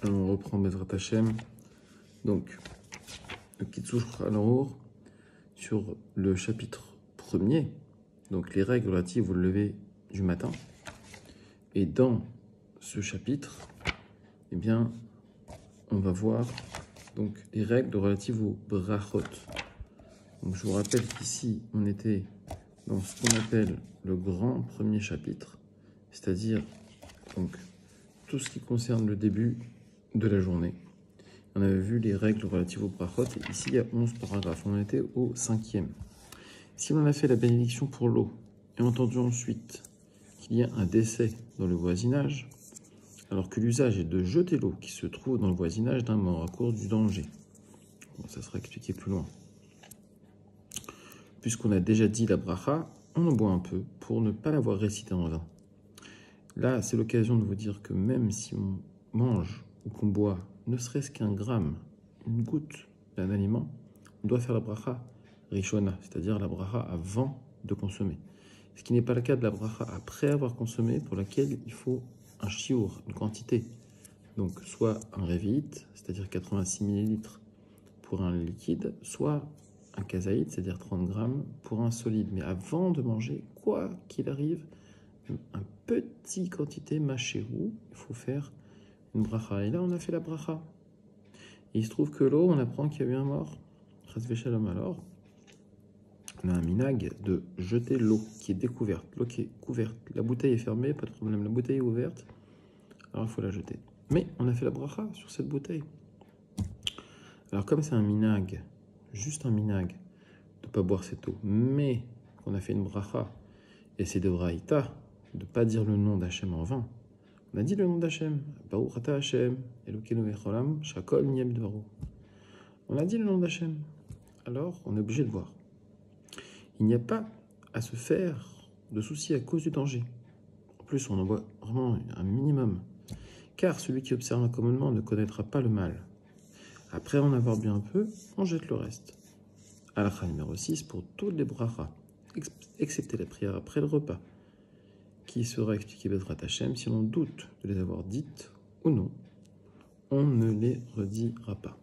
Alors on reprend Bezrat Hashem. Donc, le Kitzur Shulchan sur le chapitre 1er, donc les règles relatives au lever du matin. Et dans ce chapitre, eh bien, on va voir donc les règles relatives au brachot. Donc je vous rappelle qu'ici, on était dans ce qu'on appelle le grand premier chapitre, c'est-à-dire donc tout ce qui concerne le début de la journée. On avait vu les règles relatives au brachot, et ici il y a 11 paragraphes. On était au 5e. Si on a fait la bénédiction pour l'eau, et entendu ensuite qu'il y a un décès dans le voisinage, alors que l'usage est de jeter l'eau qui se trouve dans le voisinage d'un mort à cause du danger. Bon, ça sera expliqué plus loin. Puisqu'on a déjà dit la bracha, on en boit un peu pour ne pas l'avoir récité en vain. Là, c'est l'occasion de vous dire que même si on mange ou qu'on boit ne serait-ce qu'un gramme, une goutte d'un aliment, on doit faire la bracha rishona, c'est-à-dire la bracha avant de consommer. Ce qui n'est pas le cas de la bracha après avoir consommé, pour laquelle il faut un shiur, une quantité. Donc soit un révite, c'est-à-dire 86 ml pour un liquide, soit un kazaït, c'est-à-dire 30 grammes pour un solide. Mais avant de manger, quoi qu'il arrive, un petit quantité machérou, il faut faire une bracha. Et là, on a fait la bracha. Et il se trouve que l'eau, on apprend qu'il y a eu un mort. Chas v'shalom. Alors, on a un minag de jeter l'eau qui est découverte, l'eau qui est couverte. La bouteille est fermée, pas de problème. La bouteille est ouverte, alors il faut la jeter. Mais on a fait la bracha sur cette bouteille. Alors comme c'est un minag, juste un minag, de ne pas boire cette eau, mais qu'on a fait une bracha, et c'est de braïta, de ne pas dire le nom d'Hachem en vain. On a dit le nom d'Hachem, Baruch ata Hachem, Elokeinu mecholam, Shakol niyem dvaro. On a dit le nom d'Hachem, alors on est obligé de boire. Il n'y a pas à se faire de soucis à cause du danger. En plus, on en boit vraiment un minimum. Car celui qui observe un commandement ne connaîtra pas le mal. Après en avoir bu un peu, on jette le reste. Halakha numéro 6 pour toutes les brachas, excepté la prière après le repas, qui sera expliquée Bezrat Hashem. Si l'on doute de les avoir dites ou non, on ne les redira pas.